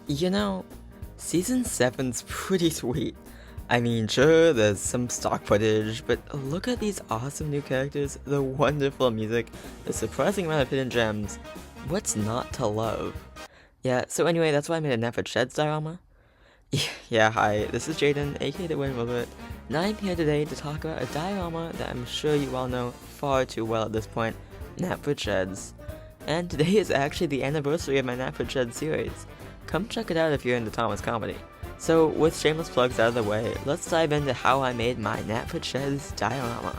You know, Season 7's pretty sweet. I mean, sure, there's some stock footage, but look at these awesome new characters, the wonderful music, the surprising amount of hidden gems. What's not to love? Yeah, so anyway, that's why I made a Knapford Sheds diorama. Yeah, hi, this is Jaden, aka the Wind Wilbert, and I'm here today to talk about a diorama that I'm sure you all know far too well at this point, Knapford Sheds. And today is actually the anniversary of my Knapford Sheds series. Come check it out if you're into Thomas comedy. So, with shameless plugs out of the way, let's dive into how I made my Knapford Sheds diorama.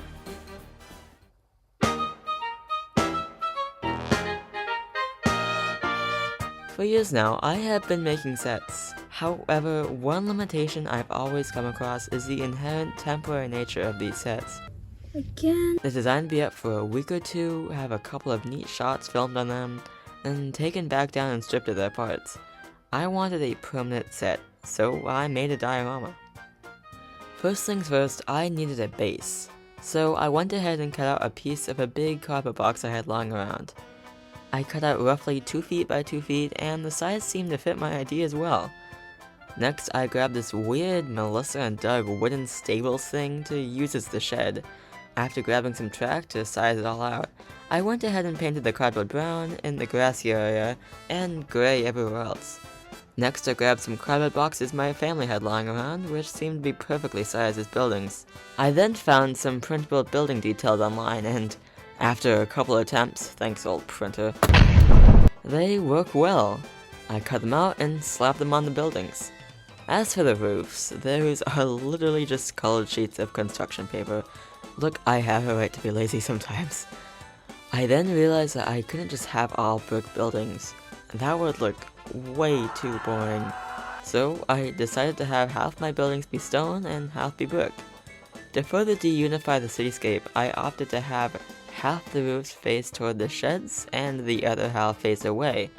For years now, I have been making sets. However, one limitation I've always come across is the inherent temporary nature of these sets. Again? They're designed to be up for a week or two, have a couple of neat shots filmed on them, then taken back down and stripped of their parts. I wanted a permanent set, so I made a diorama. First things first, I needed a base. So I went ahead and cut out a piece of a big cardboard box I had lying around. I cut out roughly 2 feet by 2 feet, and the size seemed to fit my idea as well. Next, I grabbed this weird Melissa and Doug wooden stables thing to use as the shed. After grabbing some track to size it all out, I went ahead and painted the cardboard brown in the grassy area and gray everywhere else. Next, I grabbed some cardboard boxes my family had lying around, which seemed to be perfectly sized as buildings. I then found some printable building details online, and after a couple attempts, thanks old printer, they work well. I cut them out and slapped them on the buildings. As for the roofs, those are literally just colored sheets of construction paper. Look, I have a right to be lazy sometimes. I then realized that I couldn't just have all brick buildings. That would look way too boring. So I decided to have half my buildings be stone and half be brick. To further deunify the cityscape, I opted to have half the roofs face toward the sheds and the other half face away.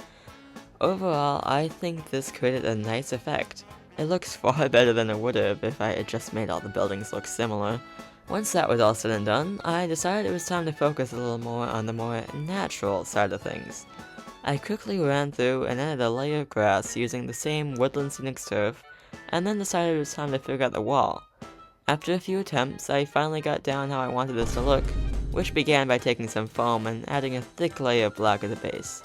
Overall, I think this created a nice effect. It looks far better than it would have if I had just made all the buildings look similar. Once that was all said and done, I decided it was time to focus a little more on the more natural side of things. I quickly ran through and added a layer of grass using the same woodland scenic turf, and then decided it was time to figure out the wall. After a few attempts, I finally got down how I wanted this to look, which began by taking some foam and adding a thick layer of black at the base.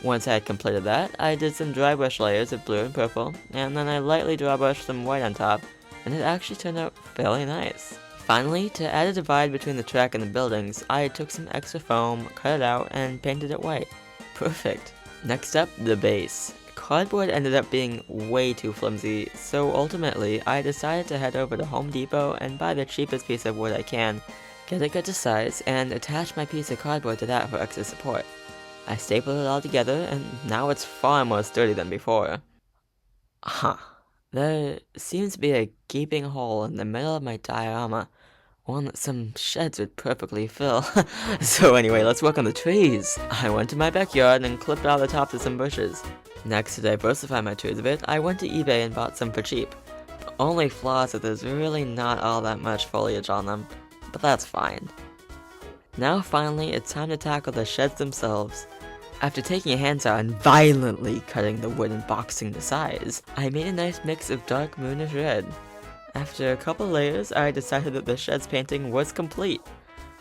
Once I had completed that, I did some dry brush layers of blue and purple, and then I lightly dry brushed some white on top, and it actually turned out fairly nice. Finally, to add a divide between the track and the buildings, I took some extra foam, cut it out, and painted it white. Perfect. Next up, the base. Cardboard ended up being way too flimsy, so ultimately, I decided to head over to Home Depot and buy the cheapest piece of wood I can, get it cut to size, and attach my piece of cardboard to that for extra support. I stapled it all together, and now it's far more sturdy than before. There seems to be a gaping hole in the middle of my diorama, one that some sheds would perfectly fill. So anyway, let's work on the trees. I went to my backyard and clipped out the tops of some bushes. Next, to diversify my trees a bit, I went to eBay and bought some for cheap. The only flaw is that there's really not all that much foliage on them, but that's fine. Now finally, it's time to tackle the sheds themselves. After taking a handsaw and violently cutting the wood and boxing the size, I made a nice mix of dark moonish red. After a couple layers, I decided that the shed's painting was complete.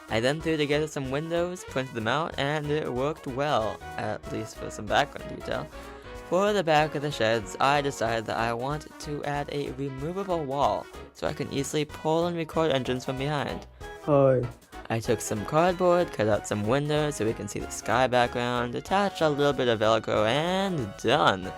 I then threw together some windows, printed them out, and it worked well, at least for some background detail. For the back of the sheds, I decided that I wanted to add a removable wall, so I can easily pull and record engines from behind. Hi. I took some cardboard, cut out some windows so we can see the sky background, attached a little bit of Velcro, and done!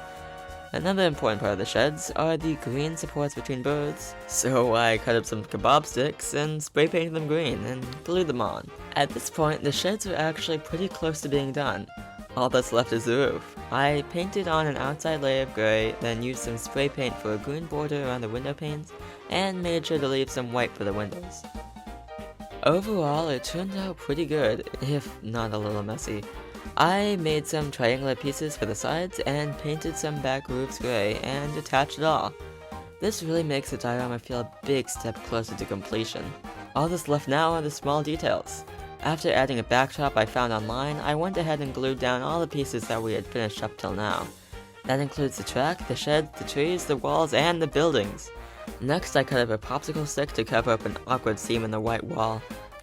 Another important part of the sheds are the green supports between birds, so I cut up some kebab sticks and spray painted them green and glued them on. At this point, the sheds are actually pretty close to being done. All that's left is the roof. I painted on an outside layer of gray, then used some spray paint for a green border around the window panes, and made sure to leave some white for the windows. Overall, it turned out pretty good, if not a little messy. I made some triangular pieces for the sides and painted some back roofs gray and attached it all. This really makes the diorama feel a big step closer to completion. All that's left now are the small details. After adding a backdrop I found online, I went ahead and glued down all the pieces that we had finished up till now. That includes the track, the sheds, the trees, the walls, and the buildings. Next, I cut up a popsicle stick to cover up an awkward seam in the white wall.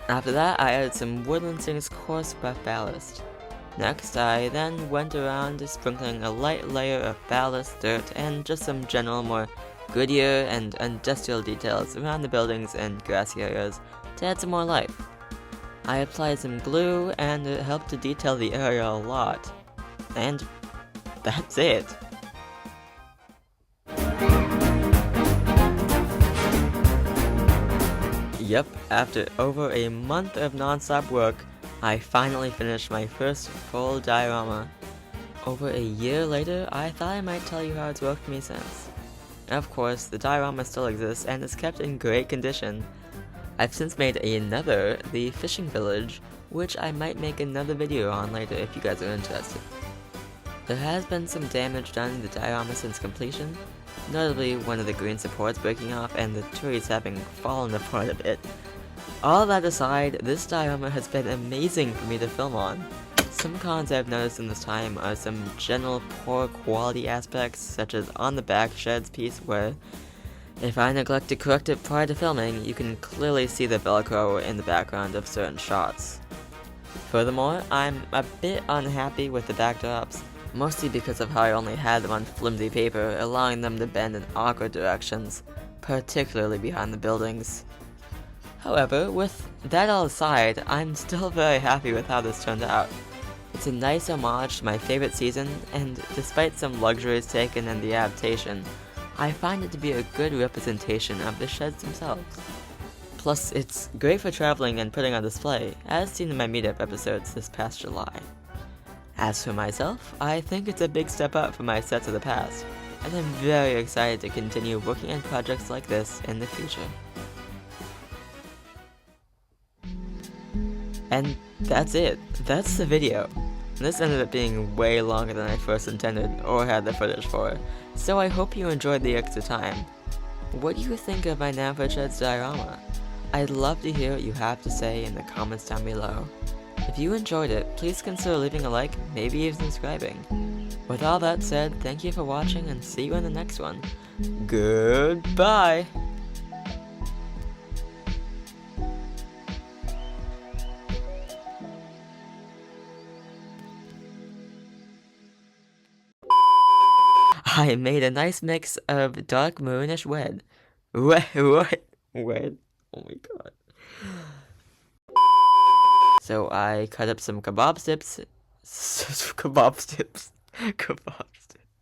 After that, I added some Woodland Sting's coarse rough ballast. Next, I then went around sprinkling a light layer of ballast, dirt, and just some general more Goodyear and industrial details around the buildings and grassy areas to add some more life. I applied some glue and it helped to detail the area a lot. And that's it. Yep, after over a month of non-stop work, I finally finished my first full diorama. Over a year later, I thought I might tell you how it's worked for me since. Of course, the diorama still exists and is kept in great condition. I've since made another, the fishing village, which I might make another video on later if you guys are interested. There has been some damage done to the diorama since completion, notably one of the green supports breaking off and the trees having fallen apart a bit. All that aside, this diorama has been amazing for me to film on. Some cons I've noticed in this time are some general poor quality aspects, such as on the back sheds piece where, if I neglect to correct it prior to filming, you can clearly see the Velcro in the background of certain shots. Furthermore, I'm a bit unhappy with the backdrops, mostly because of how I only had them on flimsy paper, allowing them to bend in awkward directions, particularly behind the buildings. However, with that all aside, I'm still very happy with how this turned out. It's a nice homage to my favorite season, and despite some luxuries taken in the adaptation, I find it to be a good representation of the sheds themselves. Plus, it's great for traveling and putting on display, as seen in my meetup episodes this past July. As for myself, I think it's a big step up from my sets of the past, and I'm very excited to continue working on projects like this in the future. And that's it. That's the video. This ended up being way longer than I first intended or had the footage for, so I hope you enjoyed the extra time. What do you think of my Knapford Sheds diorama? I'd love to hear what you have to say in the comments down below. If you enjoyed it, please consider leaving a like, maybe even subscribing. With all that said, thank you for watching and see you in the next one. Goodbye! I made a nice mix of dark maroonish red. Red? Oh my god. So I cut up some kebab strips. Kebab strips. Kebab